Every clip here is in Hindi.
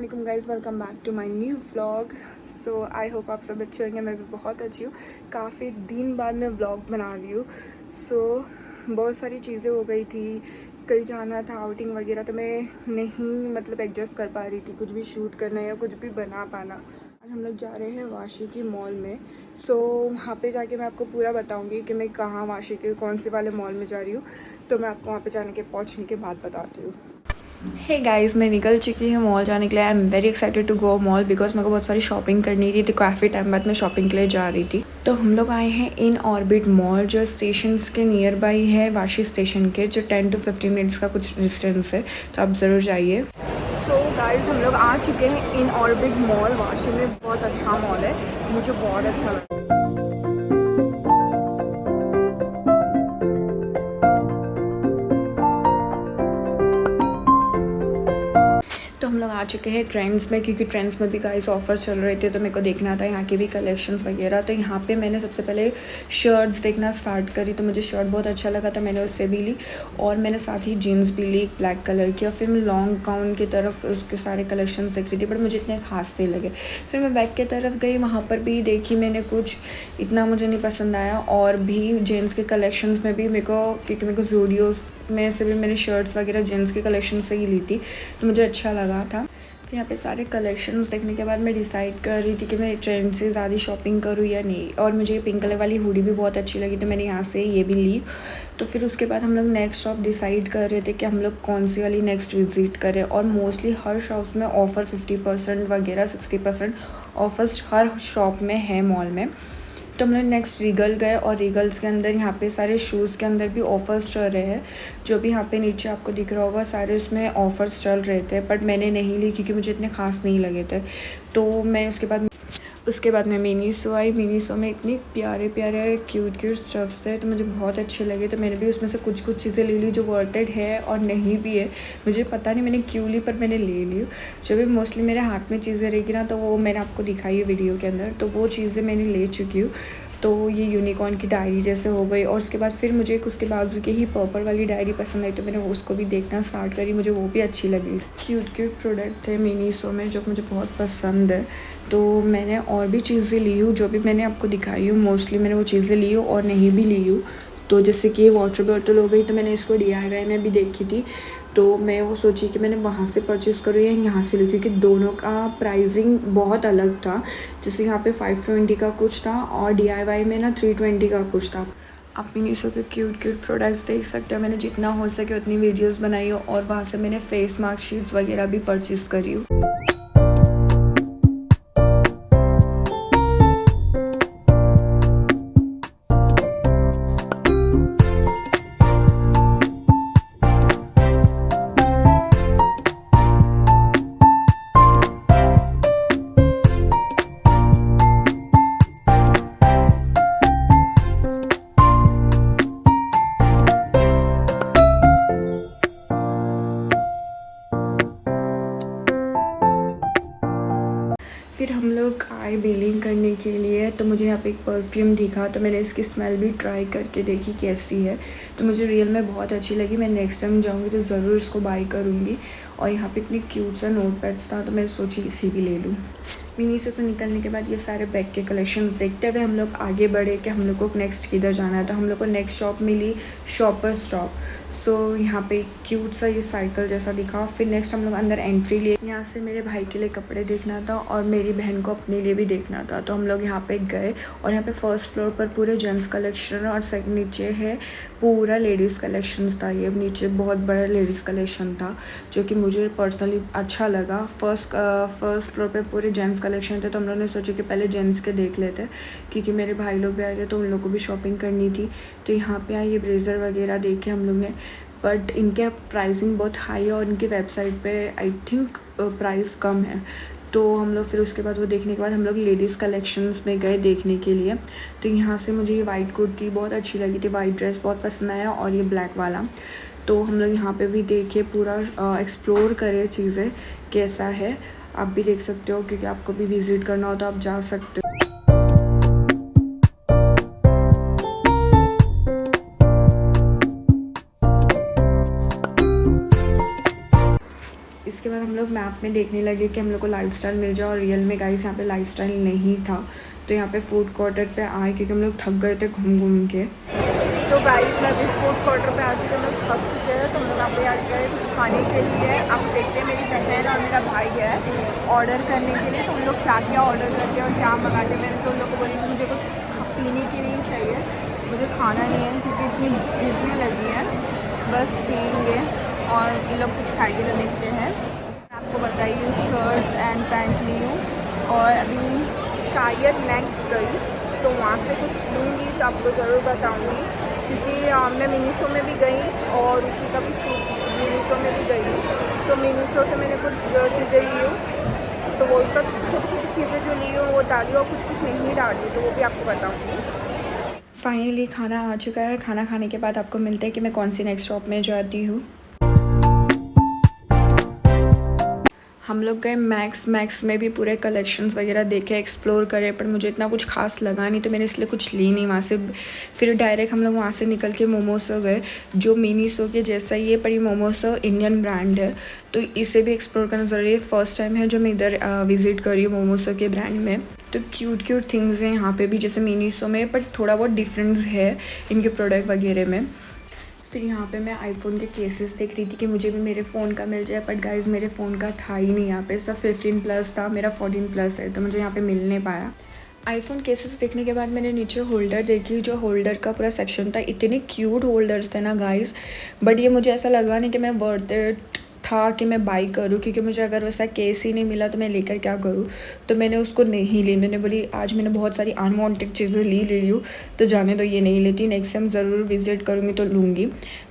अस्सलाम guys, welcome back to my new vlog. So I hope आप सब अच्छे होंगे। मैं भी बहुत अच्छी हूँ। काफ़ी दिन बाद मैं व्लॉग बना रही हूँ। सो बहुत सारी चीज़ें हो गई थी, कहीं जाना था आउटिंग वगैरह, तो मैं नहीं एडजस्ट कर पा रही थी कुछ भी शूट करना या कुछ भी बना पाना। आज हम लोग जा रहे हैं वाशी की मॉल में। सो वहाँ पे जाके मैं आपको पूरा बताऊँगी कि मैं कहाँ वाशी के कौन से वाले मॉल में जा रही हूँ। तो मैं आपको वहाँ पे जाने के पहुँचने के बाद बताती हूँ। हे गाइस, मैं निकल चुकी हूँ मॉल जाने के लिए। I am very excited to go mall because मेरे को बहुत सारी शॉपिंग करनी थी। तो काफ़ी टाइम बाद मैं शॉपिंग के लिए जा रही थी। तो हम लोग आए हैं इन ऑर्बिट मॉल, जो स्टेशन के नियर बाई है वाशी स्टेशन के, जो 10 to 15 मिनट्स का कुछ डिस्टेंस है। तो आप ज़रूर जाइए। सो गाइस, हम लोग आ चुके हैं इन ऑर्बिट मॉल वाशी में। बहुत अच्छा मॉल है, मुझे बहुत अच्छा लगा। तो हम लोग आ चुके हैं ट्रेंड्स में, क्योंकि ट्रेंड्स में भी गाइस ऑफर चल रहे थे, तो मेरे को देखना था यहाँ के भी कलेक्शंस वगैरह। तो यहाँ पे मैंने सबसे पहले शर्ट्स देखना स्टार्ट करी। तो मुझे शर्ट बहुत अच्छा लगा था, मैंने उससे भी ली। और मैंने साथ ही जीन्स भी ली ब्लैक कलर की। और फिर मैं लॉन्ग गाउन की तरफ उसके सारे कलेक्शंस देख रही थी, बट मुझे इतने खास नहीं लगे। फिर मैं बैक की तरफ गई, वहाँ पर भी देखी मैंने कुछ, इतना मुझे नहीं पसंद आया। और भी जेंट्स के कलेक्शंस में भी मेरे को, क्योंकि मेरे को ज़ूडियोज़ में से भी मैंने शर्ट्स वगैरह जेंट्स के कलेक्शन से ही ली थी, तो मुझे अच्छा लगा था। फिर यहाँ पे सारे कलेक्शंस देखने के बाद मैं डिसाइड कर रही थी कि मैं ट्रेंड से ज़्यादा शॉपिंग करूँ या नहीं। और मुझे ये पिंक कलर वाली हुडी भी बहुत अच्छी लगी, तो मैंने यहाँ से ये भी ली। तो फिर उसके बाद हम लोग नेक्स्ट शॉप डिसाइड कर रहे थे कि हम लोग कौन सी वाली नेक्स्ट विज़िट करें। और मोस्टली हर शॉप्स में ऑफ़र 50% वगैरह 60% ऑफर्स हर शॉप में है मॉल में। तो हम लोग नेक्स्ट रीगल गए, और रीगल्स के अंदर यहाँ पे सारे शूज़ के अंदर भी ऑफ़र्स चल रहे हैं। जो भी यहाँ पे नीचे आपको दिख रहा होगा, सारे उसमें ऑफ़र्स चल रहे थे, बट मैंने नहीं ली क्योंकि मुझे इतने ख़ास नहीं लगे थे। तो मैं उसके बाद मैं मिनीसो आई। मिनीसो में इतने प्यारे प्यारे क्यूट स्टफ्स थे, तो मुझे बहुत अच्छे लगे। तो मैंने भी उसमें से कुछ चीज़ें ले ली जो वर्थेड है और नहीं भी है। मुझे पता नहीं मैंने क्यों ली, पर मैंने ले ली। जो भी मोस्टली मेरे हाथ में चीज़ें रहेगी ना, तो वो मैंने आपको दिखाई है वीडियो के अंदर, तो वो चीज़ें मैंने ले चुकी हूँ। तो ये यूनिकॉर्न की डायरी जैसे हो गई। और उसके बाद फिर मुझे एक उसके बाजू की ही पर्पल वाली डायरी पसंद आई, तो मैंने उसको भी देखना स्टार्ट करी। मुझे वो भी अच्छी लगी। क्यूट प्रोडक्ट थे मिनीसो में जो मुझे बहुत पसंद है। तो मैंने और भी चीज़ें ली हूँ, जो भी मैंने आपको दिखाई हूँ मोस्टली मैंने वो चीज़ें ली हूँ और नहीं भी ली हूँ। तो जैसे कि वाटर बॉटल हो गई, तो मैंने इसको DIY में भी देखी थी। तो मैं वो सोची कि मैंने वहाँ से परचेज़ करूँ या यहाँ से लूँ, क्योंकि दोनों का प्राइसिंग बहुत अलग था। जैसे यहाँ पे 520 का कुछ था और DIY में ना 320 का कुछ था। आप मिनीसो के क्यूट प्रोडक्ट्स देख सकते हो। मैंने जितना हो सके उतनी वीडियोस बनाई हो, और वहाँ से मैंने फेस मास्क शीट्स वगैरह भी परचेज़ करी हूँ। फिर हम लोग आए बिलिंग करने के लिए। तो मुझे यहाँ पे एक परफ्यूम दिखा, तो मैंने इसकी स्मेल भी ट्राई करके देखी कैसी है। तो मुझे रियल में बहुत अच्छी लगी। मैं नेक्स्ट टाइम जाऊँगी तो ज़रूर इसको बाई करूँगी। और यहाँ पे इतनी क्यूट सा नोट पैड्स था, तो मैं सोची इसी भी ले लूँ। मिनीसो से निकलने के बाद ये सारे बैग के कलेक्शंस देखते हुए हम लोग आगे बढ़े कि हम लोग को नेक्स्ट किधर जाना है। तो हम लोग को नेक्स्ट शॉप मिली शॉपर स्टॉप। सो यहाँ पे क्यूट सा ये साइकिल जैसा दिखा। फिर नेक्स्ट हम लोग अंदर एंट्री लिए। यहाँ से मेरे भाई के लिए कपड़े देखना था और मेरी बहन को अपने लिए भी देखना था। तो हम लोग यहाँ पे गए, और यहाँ पे फर्स्ट फ्लोर पर पूरे जेंट्स कलेक्शन, और सेकंड नीचे है पूरा लेडीज़ कलेक्शंस था। ये नीचे बहुत बड़ा लेडीज़ कलेक्शन था, जो कि मुझे पर्सनली अच्छा लगा। फर्स्ट फ्लोर पे पूरे जेंट्स कलेक्शन थे, तो हम लोगों ने सोचा कि पहले जेंट्स के देख लेते, क्योंकि मेरे भाई लोग भी आए थे तो उन लोगों को भी शॉपिंग करनी थी। तो यहाँ पे आए, ये ब्लेज़र वगैरह देखे हम लोग ने, बट इनके प्राइसिंग बहुत हाई है और इनकी वेबसाइट पे आई थिंक प्राइस कम है। तो हम लोग फिर उसके बाद वो देखने के बाद हम लोग लेडीज़ कलेक्शंस में गए देखने के लिए। तो यहाँ से मुझे ये वाइट कुर्ती बहुत अच्छी लगी थी, वाइट ड्रेस बहुत पसंद आया, और ये ब्लैक वाला। तो हम लोग यहाँ पे भी देखे, पूरा एक्सप्लोर करें चीज़ें कैसा है। आप भी देख सकते हो, क्योंकि आपको भी विज़िट करना हो तो आप जा सकते हो। इसके बाद हम लोग मैप में देखने लगे कि हम लोग को लाइफस्टाइल मिल जाए, और रियल में गाइस यहाँ पे लाइफस्टाइल नहीं था। तो यहाँ पे फूड कोर्टर पे आए क्योंकि हम लोग थक गए थे घूम घूम के। तो गाइस मैं अभी फूड कोर्टर पे आ चुके, हम लोग थक चुके हैं। तो हम लोग यहाँ पे आ गए कुछ खाने के लिए। आप देखते हैं मेरी बहन और मेरा भाई है ऑर्डर करने के लिए। तो हम लोग क्या क्या ऑर्डर करते हैं और क्या मंगाते हैं। मैंने तो उन लोग को बोली कि मुझे कुछ पीने के लिए चाहिए, मुझे खाना नहीं है क्योंकि इतनी भूख लगी है, बस पियेंगे और इन लोग कुछ खाएंगे। तो देखते हैं। आपको बताइए शर्ट्स एंड पैंट ली हूँ और अभी शायद नेक्स्ट गई तो वहाँ से कुछ लूँगी तो आपको ज़रूर बताऊँगी, क्योंकि मैं मिनीसो में भी गई और उसी का भी शूट मिनीसो में भी गई हूँ। तो मिनीसो से मैंने कुछ चीज़ें ली हूँ, तो वो उसका छोटी छोटी चीज़ें जो ली हूँ वो डाली और कुछ कुछ नहीं डाली, तो वो भी आपको बताऊँगी। फाइनली खाना आ चुका है। खाना खाने के बाद आपको मिलते हैं कि मैं कौन सी नेक्स्ट शॉप में जाती हूँ। हम लोग गए मैक्स में भी पूरे कलेक्शंस वगैरह देखे, एक्सप्लोर करे, पर मुझे इतना कुछ खास लगा नहीं, तो मैंने इसलिए कुछ ली नहीं वहाँ से। फिर डायरेक्ट हम लोग वहाँ से निकल के मोमोसो गए, जो मिनीसो के जैसा ही है, पर ये मोमोसो इंडियन ब्रांड है, तो इसे भी एक्सप्लोर करना ज़रूरी है। फर्स्ट टाइम है जो मैं इधर विज़िट करी हूँ मोमोसो के ब्रांड में। तो क्यूट थिंग्स हैं यहाँ पे भी जैसे मिनीसो में, बट थोड़ा बहुत डिफरेंस है इनके प्रोडक्ट वगैरह में। फिर यहाँ पे मैं आईफोन के केसेस देख रही थी कि मुझे भी मेरे फ़ोन का मिल जाए, बट गाइज़ मेरे फ़ोन का था ही नहीं यहाँ पे। सब 15+ था, मेरा 14+ है, तो मुझे यहाँ पे मिल नहीं पाया। आईफोन केसेस देखने के बाद मैंने नीचे होल्डर देखी, जो होल्डर का पूरा सेक्शन था, इतने क्यूट होल्डर्स थे ना गाइज़, बट ये मुझे ऐसा लगा नहीं कि मैं वर्थ इट था कि मैं बाई करूँ, क्योंकि मुझे अगर वैसा केस ही नहीं मिला तो मैं लेकर क्या करूँ। तो मैंने उसको नहीं ली। मैंने बोली आज मैंने बहुत सारी अनवांटेड चीज़ें ले ली हूँ, तो जाने दो, ये नहीं लेती, नेक्स्ट टाइम ज़रूर विज़िट करूँगी तो लूँगी।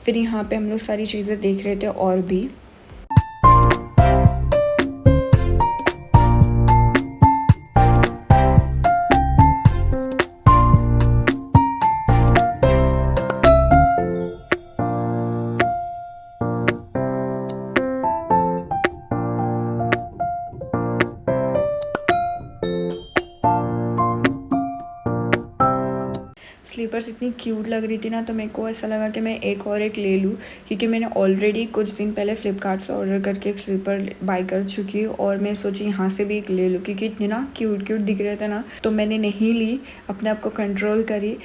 फिर यहाँ पे हम लोग सारी चीज़ें देख रहे थे और भी। स्लीपर्स इतनी क्यूट लग रही थी ना, तो मेरे को ऐसा लगा कि मैं एक ले लूँ, क्योंकि मैंने ऑलरेडी कुछ दिन पहले फ्लिपकार्ट से ऑर्डर करके एक स्लीपर बाय कर चुकी हूँ, और मैं सोची यहाँ से भी एक ले लूँ, क्योंकि इतने ना क्यूट दिख रहे थे ना, तो मैंने नहीं ली, अपने आप को कंट्रोल करी।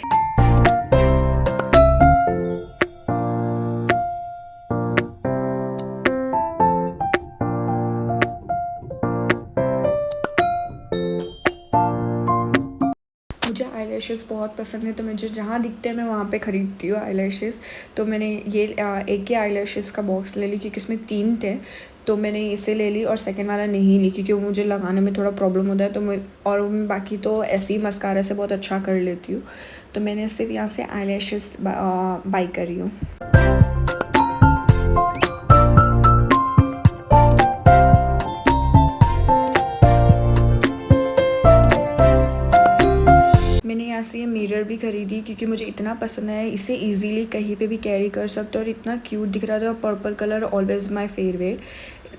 मुझे आईलैशेस बहुत पसंद है, तो मुझे जहाँ दिखते हैं मैं वहाँ पे ख़रीदती हूँ आईलैशेस। तो मैंने ये एक ही आईलैशेस का बॉक्स ले ली, क्योंकि इसमें 3 थे, तो मैंने इसे ले ली और सेकंड वाला नहीं ली, क्योंकि वो मुझे लगाने में थोड़ा प्रॉब्लम होता है। तो मैं बाकी तो ऐसे ही मस्कारा से बहुत अच्छा कर लेती हूँ। तो मैंने सिर्फ यहाँ से आईलैशेस बाई करी हूँ। यहाँ से ये मिरर भी खरीदी, क्योंकि मुझे इतना पसंद है, इसे इजीली कहीं पे भी कैरी कर सकते हो, और इतना क्यूट दिख रहा था। Purple colour always my favourite,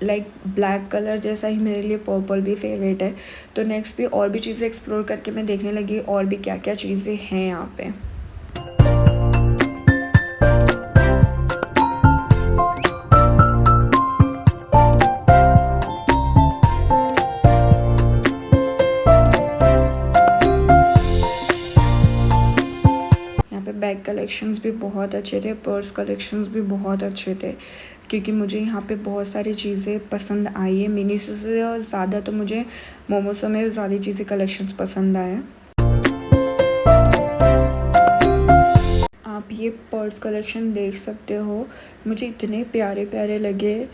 like black colour जैसा ही मेरे लिए पर्पल भी फेवरेट है। तो नेक्स्ट भी और भी चीज़ें एक्सप्लोर करके मैं देखने लगी और भी क्या क्या चीज़ें हैं यहाँ पे। बैग कलेक्शंस भी बहुत अच्छे थे, पर्स कलेक्शंस भी बहुत अच्छे थे, क्योंकि मुझे यहाँ पे बहुत सारी चीज़ें पसंद आई है। मिनीसो से ज़्यादा तो मुझे मोमोसो में ज़्यादा चीज़ें कलेक्शंस पसंद आए। आप ये पर्स कलेक्शन देख सकते हो, मुझे इतने प्यारे प्यारे लगे,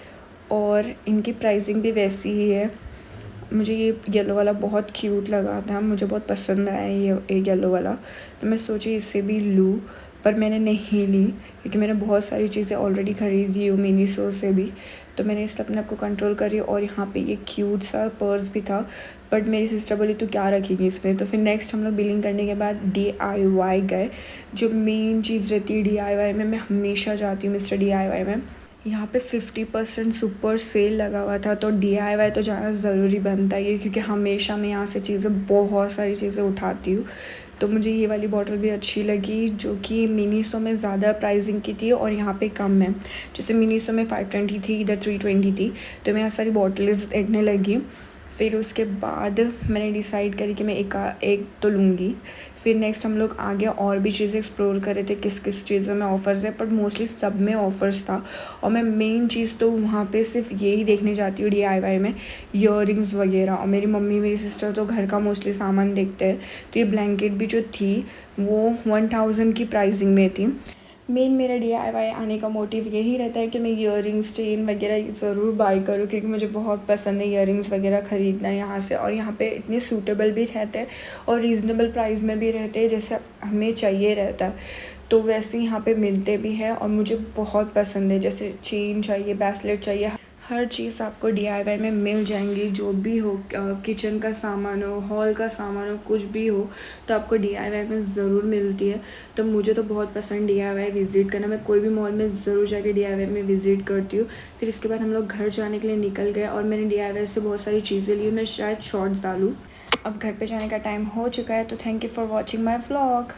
और इनकी प्राइसिंग भी वैसी ही है। मुझे ये येलो वाला बहुत क्यूट लगा था, मुझे बहुत पसंद आया ये येलो वाला, तो मैं सोची इसे भी लूँ, पर मैंने नहीं ली, क्योंकि मैंने बहुत सारी चीज़ें ऑलरेडी ख़रीदी हूँ मिनीसो से भी। तो मैंने इसलिए अपने आप को कंट्रोल करी, और यहाँ पे ये क्यूट सा पर्स भी था, बट मेरी सिस्टर बोली तू क्या रखेगी इसमें। तो फिर नेक्स्ट हम लोग बिलिंग करने के बाद DIY गए। जो मेन चीज़ रहती है DIY में, मैं हमेशा जाती हूँ मिस्टर DIY में। यहाँ पे 50% सुपर सेल लगा हुआ था, तो DIY तो जाना ज़रूरी बनता है, क्योंकि हमेशा मैं यहाँ से बहुत सारी चीज़ें उठाती हूँ, तो मुझे ये वाली बॉटल भी अच्छी लगी, जो कि मिनीसो में ज़्यादा प्राइसिंग की थी और यहाँ पे कम है। जैसे मिनीसो में 520 थी, इधर 320 थी। तो मैं यहाँ सारी बॉटल्स देखने लगी। फिर उसके बाद मैंने डिसाइड करी कि मैं एक तो लूँगी। फिर नेक्स्ट हम लोग आगे और भी चीज़ें एक्सप्लोर कर रहे थे, किस किस चीज़ों में ऑफ़र्स है, पर मोस्टली सब में ऑफ़र्स था। और मैं मेन चीज़ तो वहाँ पे सिर्फ यही देखने जाती हूँ DIY में, ईयरिंग्स वगैरह। और मेरी मम्मी मेरी सिस्टर तो घर का मोस्टली सामान देखते हैं। तो ये ब्लैंकेट भी जो थी वो 1000 की प्राइसिंग में थी। मेन मेरा DIY आने का मोटिव यही रहता है कि मैं ईयरिंग्स, चेन वगैरह ज़रूर बाय करूँ, क्योंकि मुझे बहुत पसंद है ईयरिंग्स वगैरह ख़रीदना यहाँ से। और यहाँ पे इतने सूटेबल भी रहते हैं और रीज़नेबल प्राइस में भी रहते हैं, जैसे हमें चाहिए रहता है। तो वैसे यहाँ पे मिलते भी हैं और मुझे बहुत पसंद है। जैसे चेन चाहिए, ब्रेसलेट चाहिए, हर चीज़ आपको DIY में मिल जाएंगी। जो भी हो, किचन का सामान हो, हॉल का सामान हो, कुछ भी हो, तो आपको DIY में ज़रूर मिलती है। तो मुझे तो बहुत पसंद DIY विज़िट करना। मैं कोई भी मॉल में ज़रूर जाके DIY में विज़िट करती हूँ। फिर इसके बाद हम लोग घर जाने के लिए निकल गए और मैंने DIY से बहुत सारी चीज़ें ली। मैं शायद शॉर्ट्स डालूँ। अब घर पे जाने का टाइम हो चुका है, तो thank you for watching my vlog.